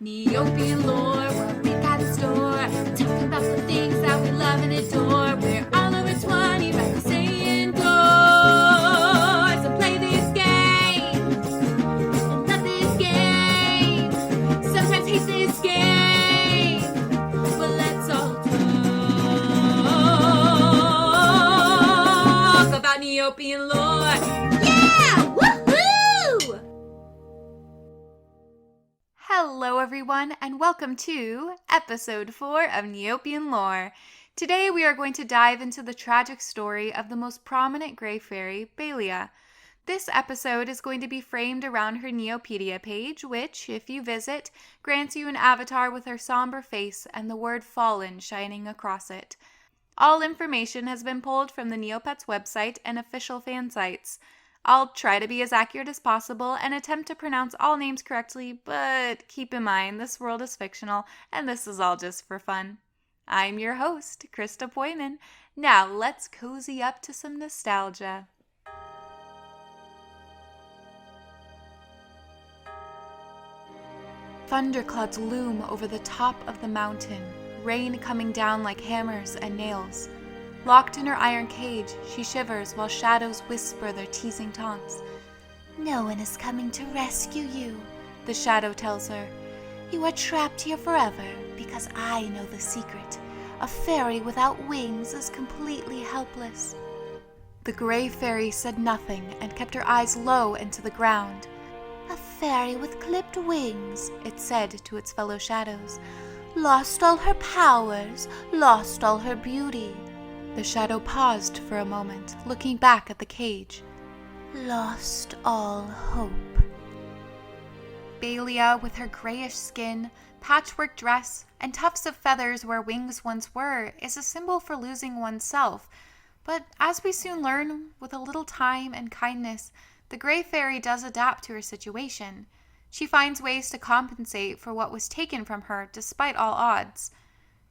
Neopian lore, what we got in store. Talking about the things that we love and adore. We're all over 20, right? We stay indoors and play this game. And love this game. Sometimes hate this game. But let's all talk about Neopian lore. Yeah! Woohoo! Hello everyone, and welcome to episode 4 of Neopian Lore. Today we are going to dive into the tragic story of the most prominent Grey Fairy, Baelia. This episode is going to be framed around her Neopedia page, which, if you visit, grants you an avatar with her somber face and the word fallen shining across it. All information has been pulled from the Neopets website and official fan sites. I'll try to be as accurate as possible and attempt to pronounce all names correctly, but keep in mind this world is fictional and this is all just for fun. I'm your host, Krista Poyman. Now let's cozy up to some nostalgia. Thunderclouds loom over the top of the mountain, rain coming down like hammers and nails. Locked in her iron cage, she shivers while shadows whisper their teasing taunts. "No one is coming to rescue you," the shadow tells her. "You are trapped here forever because I know the secret. A fairy without wings is completely helpless." The Grey Fairy said nothing and kept her eyes low into the ground. "A fairy with clipped wings," it said to its fellow shadows. "Lost all her powers, lost all her beauty. The shadow paused for a moment, looking back at the cage. Lost all hope." Baelia, with her grayish skin, patchwork dress, and tufts of feathers where wings once were, is a symbol for losing oneself. But as we soon learn, with a little time and kindness, the Grey Fairy does adapt to her situation. She finds ways to compensate for what was taken from her despite all odds.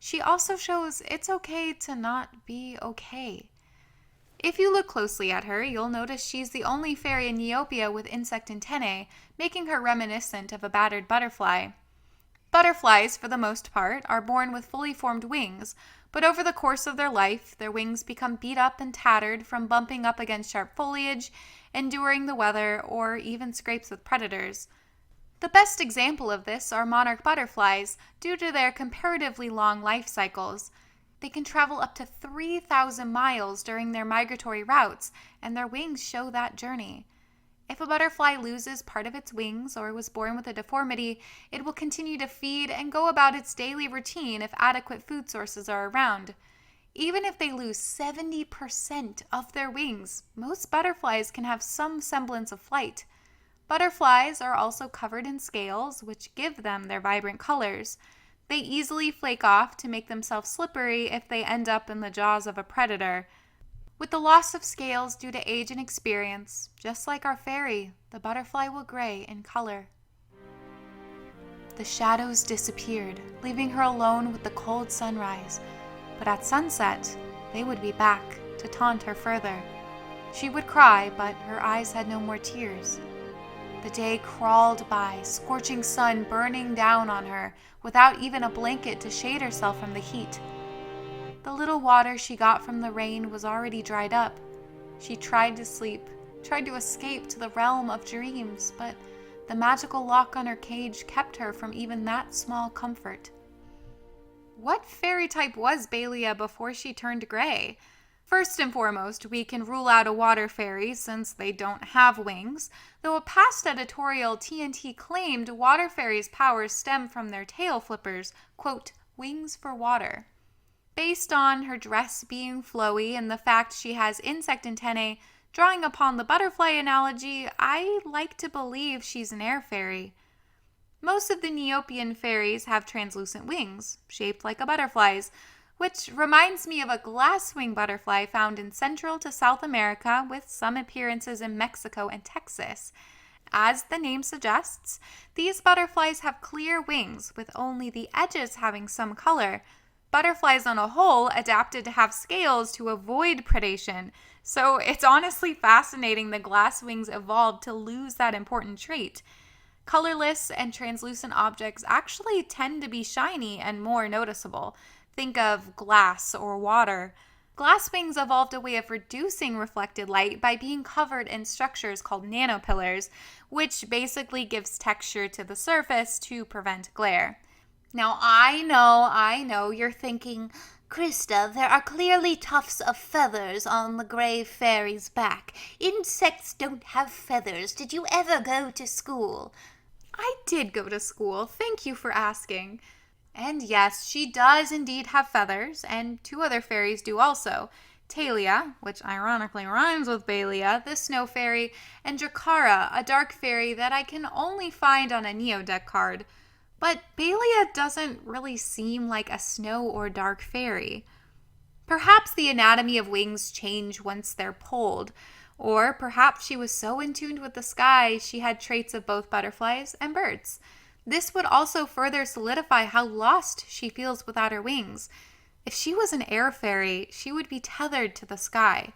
She also shows it's okay to not be okay. If you look closely at her, you'll notice she's the only fairy in Neopia with insect antennae, making her reminiscent of a battered butterfly. Butterflies, for the most part, are born with fully formed wings, but over the course of their life, their wings become beat up and tattered from bumping up against sharp foliage, enduring the weather, or even scrapes with predators. The best example of this are monarch butterflies, due to their comparatively long life cycles. They can travel up to 3,000 miles during their migratory routes, and their wings show that journey. If a butterfly loses part of its wings or was born with a deformity, it will continue to feed and go about its daily routine if adequate food sources are around. Even if they lose 70% of their wings, most butterflies can have some semblance of flight. Butterflies are also covered in scales, which give them their vibrant colors. They easily flake off to make themselves slippery if they end up in the jaws of a predator. With the loss of scales due to age and experience, just like our fairy, the butterfly will gray in color. The shadows disappeared, leaving her alone with the cold sunrise. But at sunset, they would be back to taunt her further. She would cry, but her eyes had no more tears. The day crawled by, scorching sun burning down on her, without even a blanket to shade herself from the heat. The little water she got from the rain was already dried up. She tried to sleep, tried to escape to the realm of dreams, but the magical lock on her cage kept her from even that small comfort. What fairy type was Baelia before she turned gray? First and foremost, we can rule out a water fairy since they don't have wings, though a past editorial TNT claimed water fairies' powers stem from their tail flippers, quote, wings for water. Based on her dress being flowy and the fact she has insect antennae, drawing upon the butterfly analogy, I like to believe she's an air fairy. Most of the Neopian fairies have translucent wings, shaped like a butterfly's, which reminds me of a glasswing butterfly found in Central to South America with some appearances in Mexico and Texas. As the name suggests, these butterflies have clear wings with only the edges having some color. Butterflies on a whole adapted to have scales to avoid predation, so it's honestly fascinating the glasswings evolved to lose that important trait. Colorless and translucent objects actually tend to be shiny and more noticeable. Think of glass or water. Glass wings evolved a way of reducing reflected light by being covered in structures called nanopillars, which basically gives texture to the surface to prevent glare. Now, I know, you're thinking, Krista, there are clearly tufts of feathers on the gray fairy's back. Insects don't have feathers. Did you ever go to school? I did go to school. Thank you for asking. And yes, she does indeed have feathers, and 2 other fairies do also. Talia, which ironically rhymes with Baelia, the snow fairy, and Drakara, a dark fairy that I can only find on a Neo deck card. But Baelia doesn't really seem like a snow or dark fairy. Perhaps the anatomy of wings change once they're pulled, or perhaps she was so in tune with the sky she had traits of both butterflies and birds. This would also further solidify how lost she feels without her wings. If she was an air fairy, she would be tethered to the sky.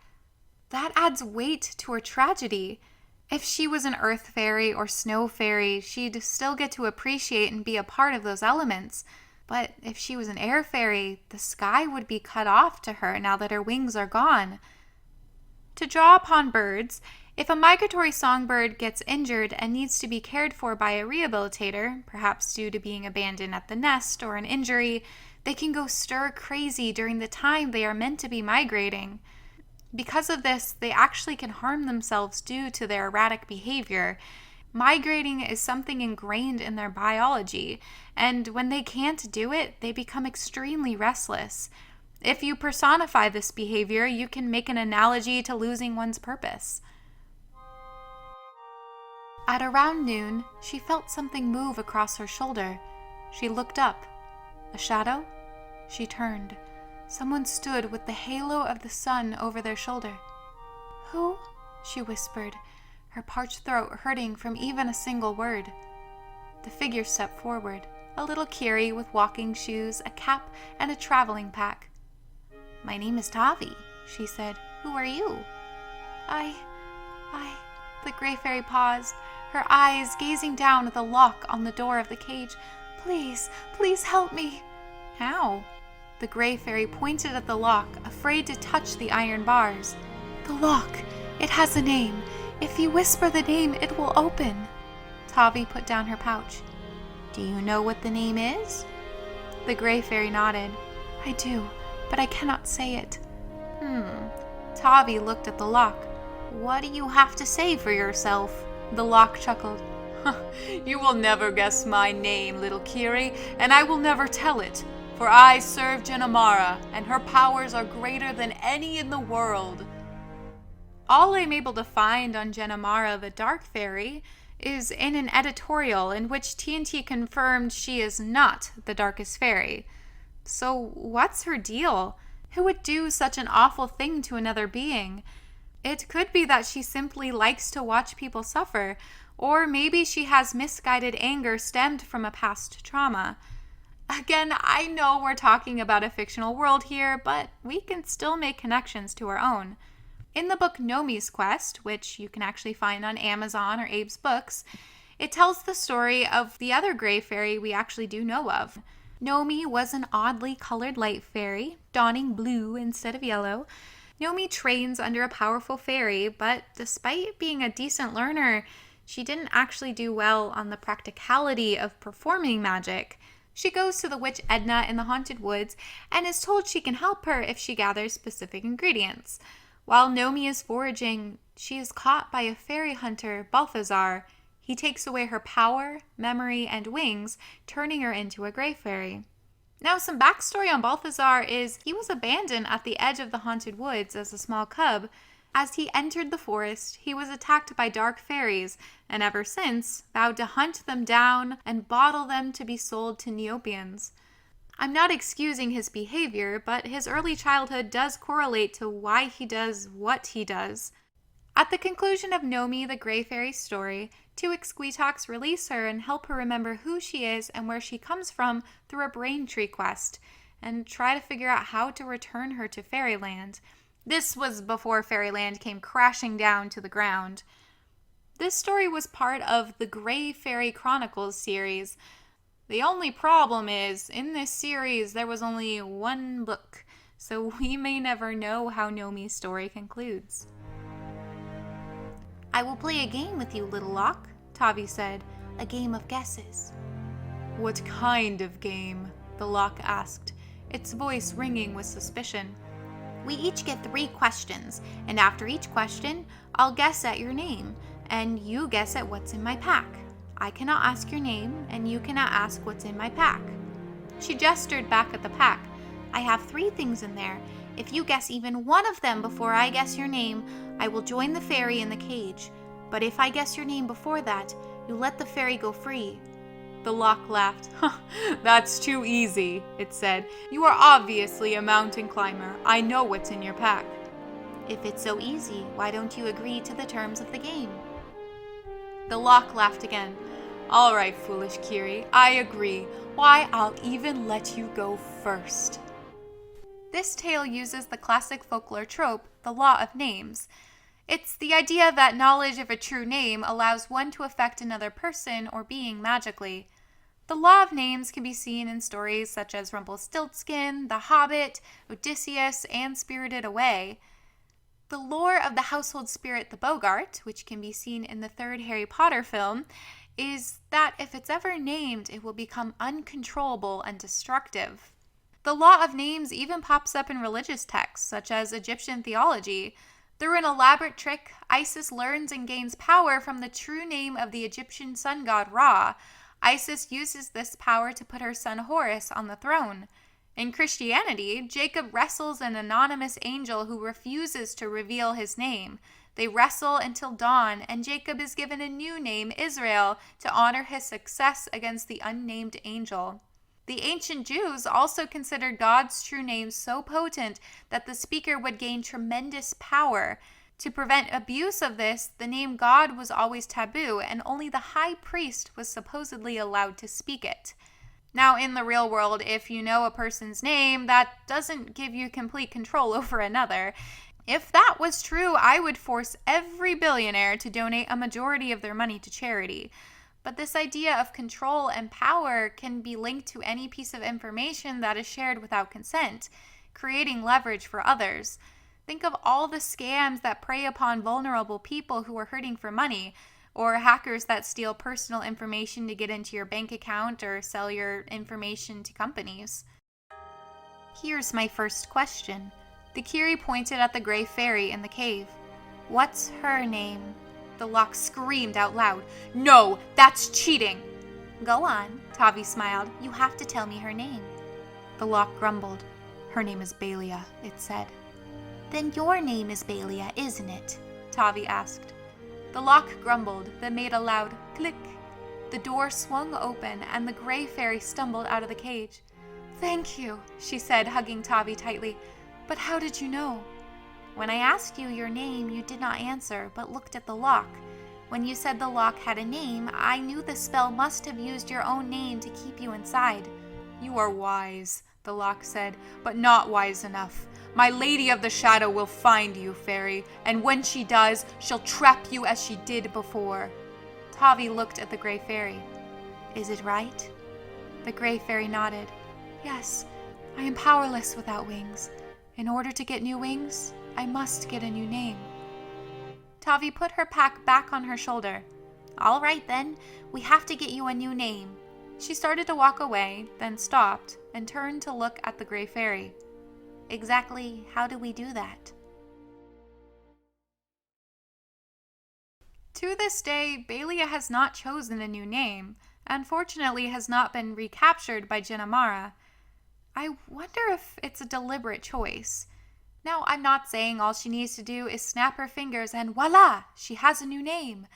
That adds weight to her tragedy. If she was an earth fairy or snow fairy, she'd still get to appreciate and be a part of those elements. But if she was an air fairy, the sky would be cut off to her now that her wings are gone. To draw upon birds, if a migratory songbird gets injured and needs to be cared for by a rehabilitator, perhaps due to being abandoned at the nest or an injury, they can go stir crazy during the time they are meant to be migrating. Because of this, they actually can harm themselves due to their erratic behavior. Migrating is something ingrained in their biology, and when they can't do it, they become extremely restless. If you personify this behavior, you can make an analogy to losing one's purpose. At around noon, she felt something move across her shoulder. She looked up. A shadow? She turned. Someone stood with the halo of the sun over their shoulder. "Who?" she whispered, her parched throat hurting from even a single word. The figure stepped forward, a little Kiri with walking shoes, a cap, and a traveling pack. "My name is Tavi," she said. "Who are you?" I... The gray fairy paused, her eyes gazing down at the lock on the door of the cage. Please help me." "How?" The gray fairy pointed at the lock, afraid to touch the iron bars. "The lock, it has a name. If you whisper the name, it will open." Tavi put down her pouch. "Do you know what the name is?" The gray fairy nodded. "I do, but I cannot say it." Tavi looked at the lock. "What do you have to say for yourself?" The lock chuckled. "You will never guess my name, little Kiri, and I will never tell it. For I serve Genamara, and her powers are greater than any in the world." All I'm able to find on Genamara the Dark Fairy is in an editorial in which TNT confirmed she is not the darkest fairy. So what's her deal? Who would do such an awful thing to another being? It could be that she simply likes to watch people suffer, or maybe she has misguided anger stemmed from a past trauma. Again, I know we're talking about a fictional world here, but we can still make connections to our own. In the book Nomi's Quest, which you can actually find on Amazon or Abe's Books, it tells the story of the other gray fairy we actually do know of. Nomi was an oddly colored light fairy, donning blue instead of yellow. Nomi trains under a powerful fairy, but despite being a decent learner, she didn't actually do well on the practicality of performing magic. She goes to the witch Edna in the Haunted Woods and is told she can help her if she gathers specific ingredients. While Nomi is foraging, she is caught by a fairy hunter, Balthazar. He takes away her power, memory, and wings, turning her into a gray fairy. Now, some backstory on Balthazar is he was abandoned at the edge of the Haunted Woods as a small cub. As he entered the forest, he was attacked by dark fairies, and ever since, vowed to hunt them down and bottle them to be sold to Neopians. I'm not excusing his behavior, but his early childhood does correlate to why he does what he does. At the conclusion of Nomi the Gray Fairy's story, 2 Exquitox release her and help her remember who she is and where she comes from through a brain tree quest, and try to figure out how to return her to Fairyland. This was before Fairyland came crashing down to the ground. This story was part of the Gray Fairy Chronicles series. The only problem is, in this series, there was only one book, so we may never know how Nomi's story concludes. I will play a game with you, Little Lock, Tavi said. A game of guesses. What kind of game? The Lock asked, its voice ringing with suspicion. We each get 3 questions, and after each question, I'll guess at your name, and you guess at what's in my pack. I cannot ask your name, and you cannot ask what's in my pack. She gestured back at the pack. I have 3 things in there. If you guess even one of them before I guess your name, I will join the fairy in the cage. But if I guess your name before that, you let the fairy go free. The Lock laughed. That's too easy, it said. You are obviously a mountain climber. I know what's in your pack. If it's so easy, why don't you agree to the terms of the game? The Lock laughed again. All right, foolish Kiri, I agree. Why, I'll even let you go first. This tale uses the classic folklore trope, the law of names. It's the idea that knowledge of a true name allows one to affect another person or being magically. The law of names can be seen in stories such as Rumpelstiltskin, The Hobbit, Odysseus, and Spirited Away. The lore of the household spirit the Bogart, which can be seen in the 3rd Harry Potter film, is that if it's ever named, it will become uncontrollable and destructive. The law of names even pops up in religious texts, such as Egyptian theology. Through an elaborate trick, Isis learns and gains power from the true name of the Egyptian sun god Ra. Isis uses this power to put her son Horus on the throne. In Christianity, Jacob wrestles an anonymous angel who refuses to reveal his name. They wrestle until dawn, and Jacob is given a new name, Israel, to honor his success against the unnamed angel. The ancient Jews also considered God's true name so potent that the speaker would gain tremendous power. To prevent abuse of this, the name God was always taboo, and only the high priest was supposedly allowed to speak it. Now, in the real world, if you know a person's name, that doesn't give you complete control over another. If that was true, I would force every billionaire to donate a majority of their money to charity. But this idea of control and power can be linked to any piece of information that is shared without consent, creating leverage for others. Think of all the scams that prey upon vulnerable people who are hurting for money, or hackers that steal personal information to get into your bank account or sell your information to companies. Here's my first question. The Kiri pointed at the gray fairy in the cave. What's her name? The Lock screamed out loud. No, that's cheating! Go on, Tavi smiled. You have to tell me her name. The Lock grumbled. Her name is Baelia, it said. Then your name is Baelia, isn't it? Tavi asked. The Lock grumbled, then made a loud click. The door swung open, and the gray fairy stumbled out of the cage. Thank you, she said, hugging Tavi tightly. But how did you know? When I asked you your name, you did not answer, but looked at the lock. When you said the lock had a name, I knew the spell must have used your own name to keep you inside. You are wise, the Lock said, but not wise enough. My Lady of the Shadow will find you, Fairy, and when she does, she'll trap you as she did before. Tavi looked at the Gray Fairy. Is it right? The Gray Fairy nodded. Yes, I am powerless without wings. In order to get new wings, I must get a new name. Tavi put her pack back on her shoulder. All right then, we have to get you a new name. She started to walk away, then stopped and turned to look at the Gray Fairy. Exactly how do we do that? To this day, Baelia has not chosen a new name, and fortunately has not been recaptured by Jinnamara. I wonder if it's a deliberate choice. Now, I'm not saying all she needs to do is snap her fingers and voila, she has a new name.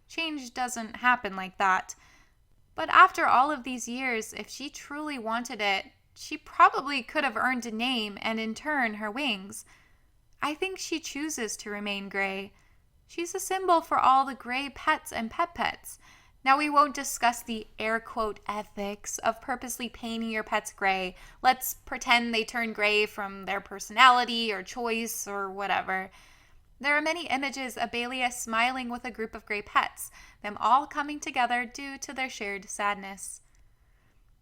Change doesn't happen like that. But after all of these years, if she truly wanted it, she probably could have earned a name and in turn her wings. I think she chooses to remain gray. She's a symbol for all the gray pets and pets. Now, we won't discuss the air quote ethics of purposely painting your pets gray. Let's pretend they turn gray from their personality or choice or whatever. There are many images of Baelia smiling with a group of gray pets, them all coming together due to their shared sadness.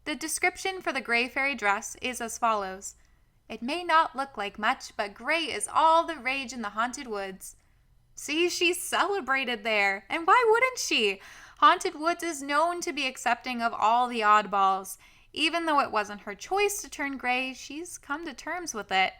The description for the gray fairy dress is as follows. It may not look like much, but gray is all the rage in the haunted woods. See, she celebrated there, and why wouldn't she? Haunted Woods is known to be accepting of all the oddballs. Even though it wasn't her choice to turn gray, she's come to terms with it.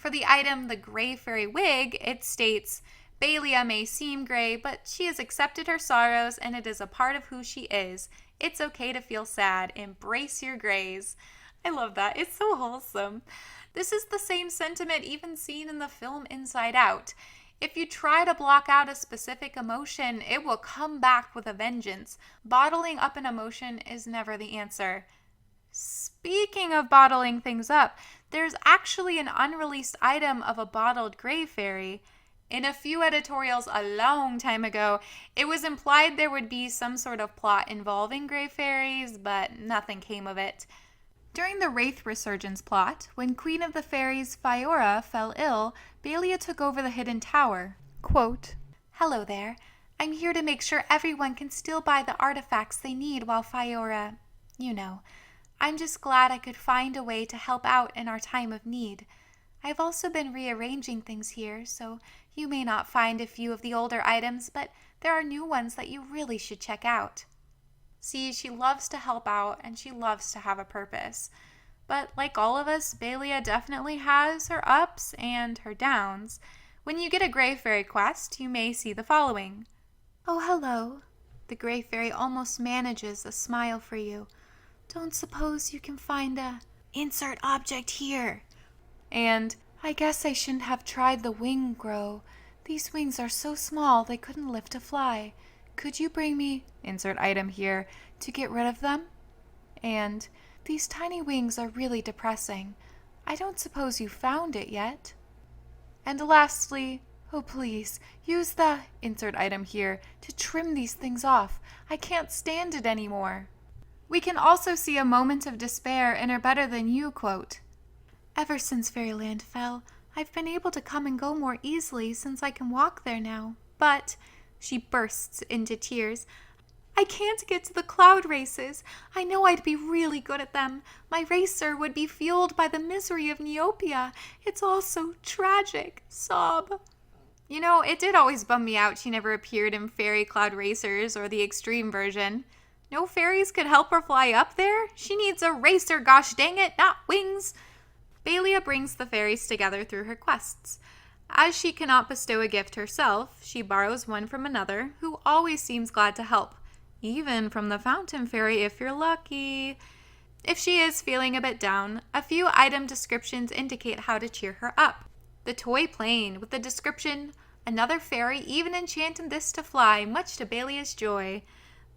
For the item, the gray fairy wig, it states, Baelia may seem gray, but she has accepted her sorrows and it is a part of who she is. It's okay to feel sad. Embrace your grays. I love that. It's so wholesome. This is the same sentiment even seen in the film Inside Out. If you try to block out a specific emotion, it will come back with a vengeance. Bottling up an emotion is never the answer. Speaking of bottling things up, there's actually an unreleased item of a bottled gray fairy. In a few editorials a long time ago, it was implied there would be some sort of plot involving gray fairies, but nothing came of it. During the Wraith Resurgence plot, when Queen of the Fairies Faerie fell ill, Baelia took over the hidden tower. Quote, Hello there. I'm here to make sure everyone can still buy the artifacts they need while Faerie, I'm just glad I could find a way to help out in our time of need. I've also been rearranging things here, so you may not find a few of the older items, but there are new ones that you really should check out. See, she loves to help out and she loves to have a purpose. But like all of us, Baelia definitely has her ups and her downs. When you get a gray fairy quest, you may see the following. Oh, hello. The gray fairy almost manages a smile for you. Don't suppose you can find a insert object here. And I guess I shouldn't have tried the wing grow. These wings are so small they couldn't lift a fly. Could you bring me insert item here to get rid of them? And these tiny wings are really depressing. I don't suppose you found it yet. And lastly, oh please, use the insert item here to trim these things off. I can't stand it anymore. We can also see a moment of despair in her Better Than You quote. Ever since Fairyland fell, I've been able to come and go more easily since I can walk there now. But, she bursts into tears, I can't get to the cloud races. I know I'd be really good at them. My racer would be fueled by the misery of Neopia. It's all so tragic. Sob. It did always bum me out she never appeared in Fairy Cloud Racers or the extreme version. No fairies could help her fly up there? She needs a racer, gosh dang it, not wings. Baelia brings the fairies together through her quests. As she cannot bestow a gift herself, she borrows one from another, who always seems glad to help, even from the Fountain Fairy if you're lucky. If she is feeling a bit down, a few item descriptions indicate how to cheer her up. The toy plane with the description, another fairy even enchanted this to fly, much to Baelia's joy.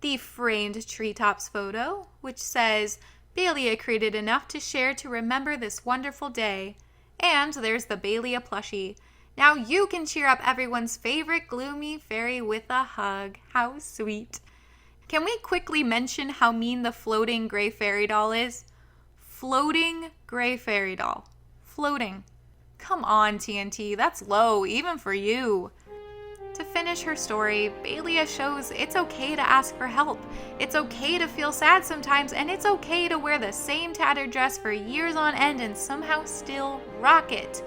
The framed treetops photo, which says, Baelia created enough to share to remember this wonderful day. And there's the Baelia plushie. Now you can cheer up everyone's favorite gloomy fairy with a hug. How sweet. Can we quickly mention how mean the floating gray fairy doll is? Floating gray fairy doll. Floating. Come on, TNT, that's low, even for you. To finish her story, Baelia shows it's okay to ask for help. It's okay to feel sad sometimes, and it's okay to wear the same tattered dress for years on end and somehow still rock it.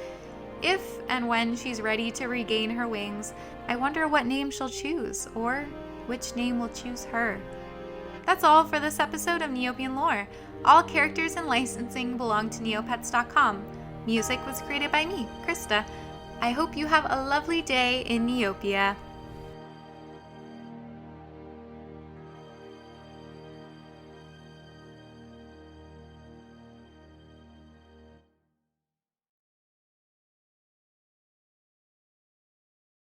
If and when she's ready to regain her wings, I wonder what name she'll choose, or which name will choose her. That's all for this episode of Neopian Lore. All characters and licensing belong to Neopets.com. Music was created by me, Krista. I hope you have a lovely day in Neopia.